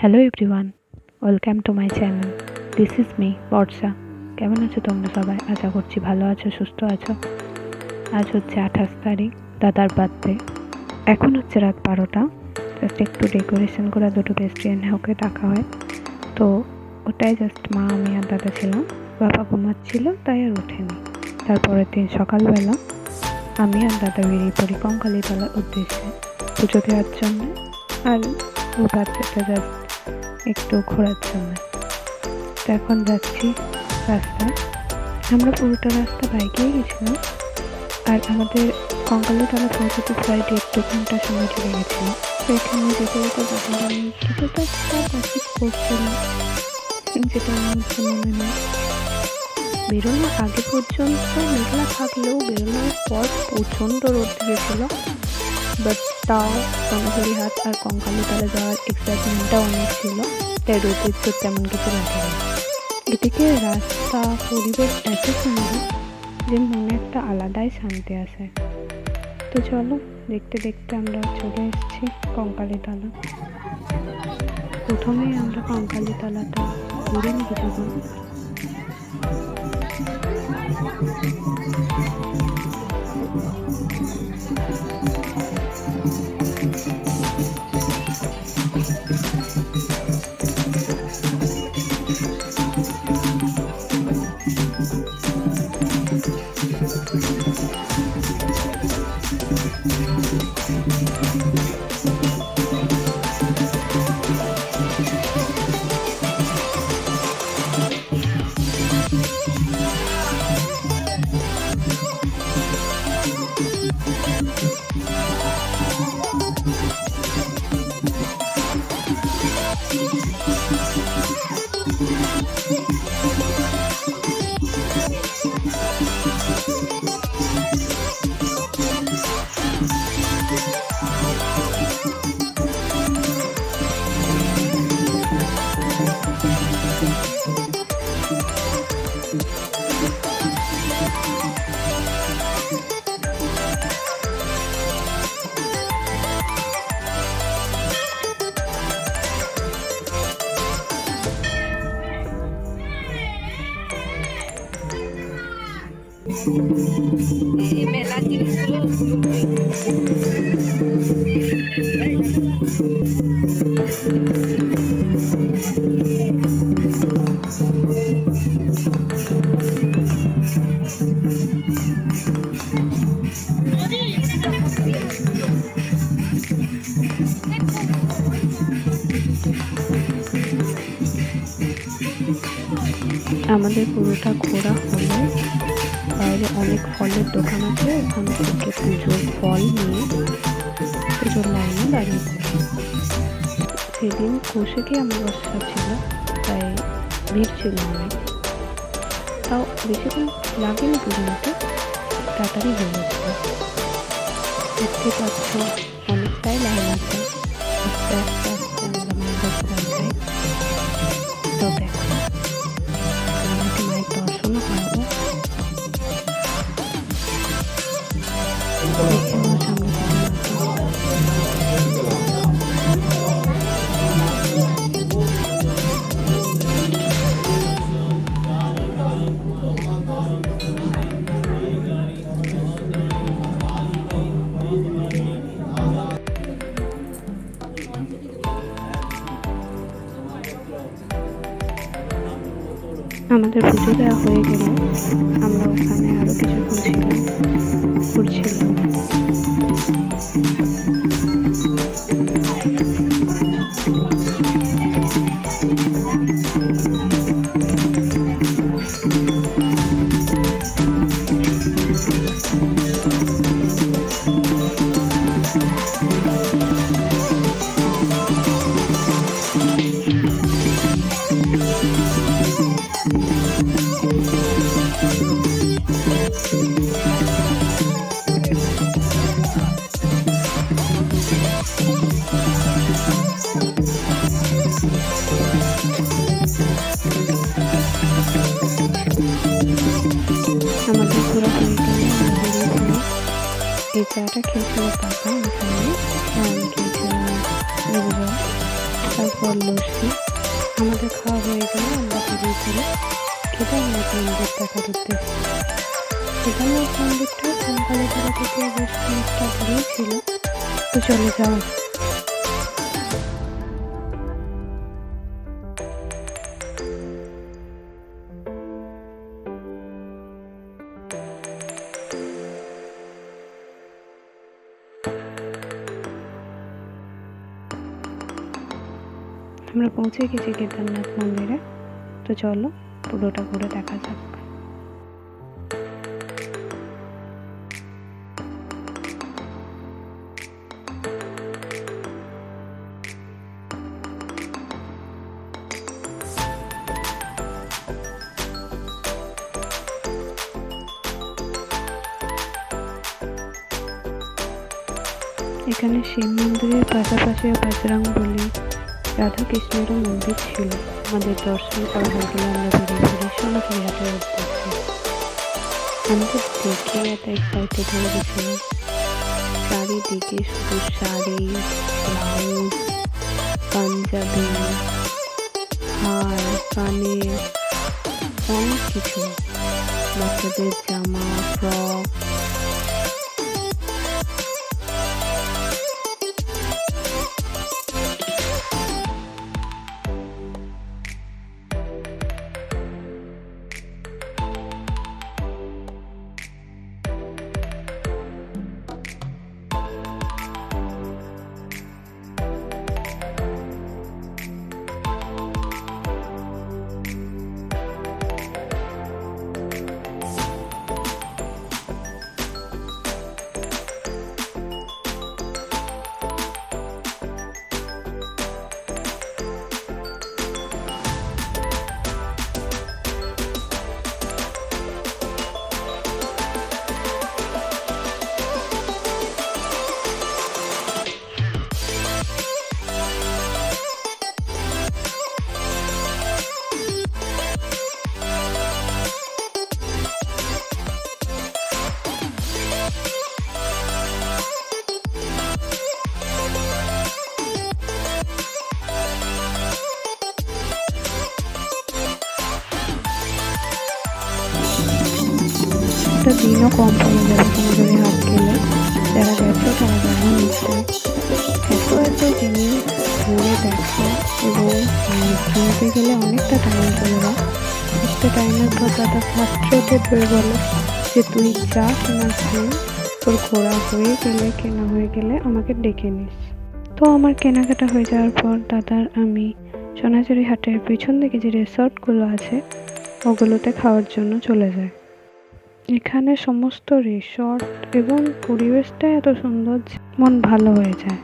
Hello everyone, welcome to my channel. This is me Barsha. কেমন আছো তোমরা সবাই? আশা করছি ভালো আছো, সুস্থ আছো। আজ হচ্ছে 28 তারিখ, দাদার বার্থডে। এখন হচ্ছে রাত 12টা। জাস্ট একটু ডেকোরেশন করা, দুটো পেস্ট্রি এনে ওকে ডাকা হয়। তো ওটাই জাস্ট মা, আমি আর দাদা ছিলাম। বাবা ঘুমাচ্ছিল, তাই আর ওঠেনি। তারপরের দিন সকালবেলা আমি আর দাদা বেরিয়ে পড়ি কঙ্কালীতলার উদ্দেশ্যে পুজো দেওয়ার জন্য। আর ও বাচ্চাটা জাস্ট একটু ঘোরার জন্য। তো এখন যাচ্ছি রাস্তায়। আমরা পুরোটা রাস্তা বাইকেই গেছিলাম। আর আমাদের কঙ্কালীতলা পৌঁছতে প্রায় 1.5-2 ঘন্টা সময় চলে গেছিলো। তো এখানে যেতে যেতে দাদারা কিছুটা কসিপ করছিলাম, যেটা আমার মনে নেই। বেরোনোর আগে পর্যন্ত মেঘলা থাকলেও বেরোনোর পর প্রচণ্ড রোদ দিয়েছিল। বাট তাও সোনাঝুরিহাট আর কঙ্কালীতলা যাওয়ার এক্সাইটমেন্টটা অনেক ছিল, তাই রোদের তো তেমন কিছু লাগে না। এদিকে রাস্তা, পরিবেশ এত সুন্দর যে মনে একটা আলাদাই শান্তি আসে। তো চলো, দেখতে দেখতে আমরা চলে এসেছি কঙ্কালীতলা। প্রথমেই আমরা কঙ্কালীতলাটা ঘুরে নিয়ে কিছুক্ষণ। মেলা জিনিসগুলো আমাদের পুরোটা ঘোরা হলো। বাইরে অনেক ফলের দোকান আছে, ওখান থেকে পুজোর ফল নিয়ে পুজোর লাইনে দাঁড়িয়ে পড়ি। সেদিন কৌশিকী অমাবস্যা ছিল, তাই ভিড় ছিল অনেক। তাও বেশিক্ষণ লাগেনি পুজোতে, তাড়াতাড়ি হয়ে গেছিল। দেখতে পাচ্ছ অনেকটাই লাইন আছে। আস্তে আস্তে আস্তে আমরা মায়ের কাছে যাই। তো দেখো, মায়ের দর্শনও পাবো। আমাদের পুজো দেওয়া হয়ে গেলে আমরা ওখানে আরো কিছুক্ষণ ঘুরছিলাম। আমাদের ঘোরা হয়ে গেলে আমরা বেরিয়েছিলাম। এই চাটা খেয়েছিল পাপা, এখানে আমি খেয়েছিলাম লেবু জল। তারপর তারপর লস্যি। আমাদের খাওয়া হয়ে গেলে আমরা বেরিয়ে পড়ি কেদারনাথ মন্দির দেখার উদ্দেশ্যে। কেদারনাথ মন্দিরটা কঙ্কালীপাড়া থেকে বেশ খানিকটা দূরেই ছিল, তো চলে যাওয়া। আমরা পৌঁছে গেছি কেদারনাথ মন্দিরে, তো চলো পুরোটা ঘুরে দেখা যাক। এখানে শিব মন্দিরের পাশাপাশি বজরংবলী, রাধা কৃষ্ণেরও মন্দির ছিল। আমাদের দর্শন করা হয়ে গেলে আমরা বেরিয়ে পড়ি সোনাঝুরি হাটের উদ্দেশ্যে। আমি তো দেখে এত এক্সাইটেড হয়ে গেছিলাম। চারিদিকে শুধু শাড়ি, ব্লাউজ, পাঞ্জাবি, হার, কানের, অনেক কিছু, বাচ্চাদের জামা, ফ্রক। একটা দিনও কম পড়ে যাবে সোনাঝুরি হাট গেলে। যারা গেছে তারা জানো নিশ্চয়। এত জিনিস ঘুরে দেখো এবং কিনতে গেলে অনেকটা টাইম চলে যায়। একটা টাইমের পর দাদা ফ্রাস্ট্রেটেড হয়ে বলে যে তুই যা কেনার তোর ঘোরা হয়ে গেলে, কেনা হয়ে গেলে আমাকে ডেকে নিস। তো আমার কেনাকাটা হয়ে যাওয়ার পর দাদার আমি সোনাঝুরি হাটের পিছন দিকে যে রিসর্টগুলো আছে ওগুলোতে খাওয়ার জন্য চলে যায়। এখানে সমস্ত রিসর্ট এবং পরিবেশটা এত সুন্দর, মন ভালো হয়ে যায়।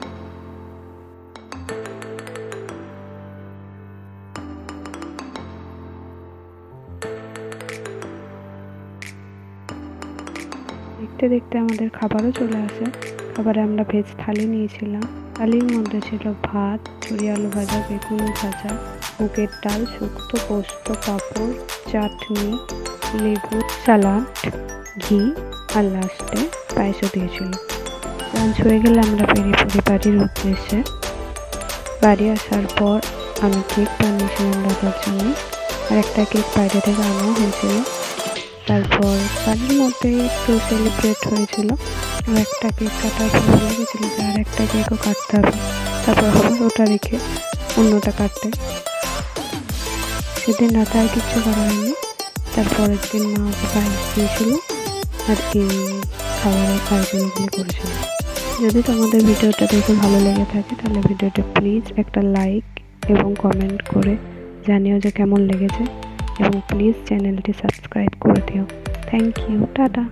দেখতে দেখতে আমাদের খাবারও চলে আসে। খাবারে আমরা ভেজ থালি নিয়েছিলাম। থালির মধ্যে ছিল ভাত, চুরি আলু ভাজা, বেগুন ভাজা, মুগের ডাল, শুক্তো, পোস্ত, পাঁপড়, চাটনি, লেবু, সালাড, ঘি আর লাস্টে পায়েসও দিয়েছিল। লাঞ্চ হয়ে গেলে আমরা বেরিয়ে পড়ি বাড়ির উদ্দেশ্যে। বাড়ি আসার পর আমি কেক বানিয়েছিলাম দাদার জন্য, আর একটা কেক বাইরে থেকে আনাও হয়েছিল। তারপর বাড়ির মধ্যে একটু সেলিব্রেট হয়েছিল। আর একটা কেক কাটার পর বলে গেছিলো যে আর একটা কেকও কাটতে হবে, তারপর আবার ওটা রেখে অন্যটা কাটতে। সেদিন রাতে আর কিচ্ছু করা হয়নি। তারপরের দিন মা ওকে পায়েস দিয়েছিল আর এই খাবারের আয়োজনগুলি করেছিল। যদি তোমাদের ভিডিওটা দেখে ভালো লেগে থাকে তাহলে ভিডিওটা প্লিজ একটা লাইক এবং কমেন্ট করে জানিও যে কেমন লেগেছে, এবং প্লিজ চ্যানেলটি সাবস্ক্রাইব করে দিও। Thank you, tata.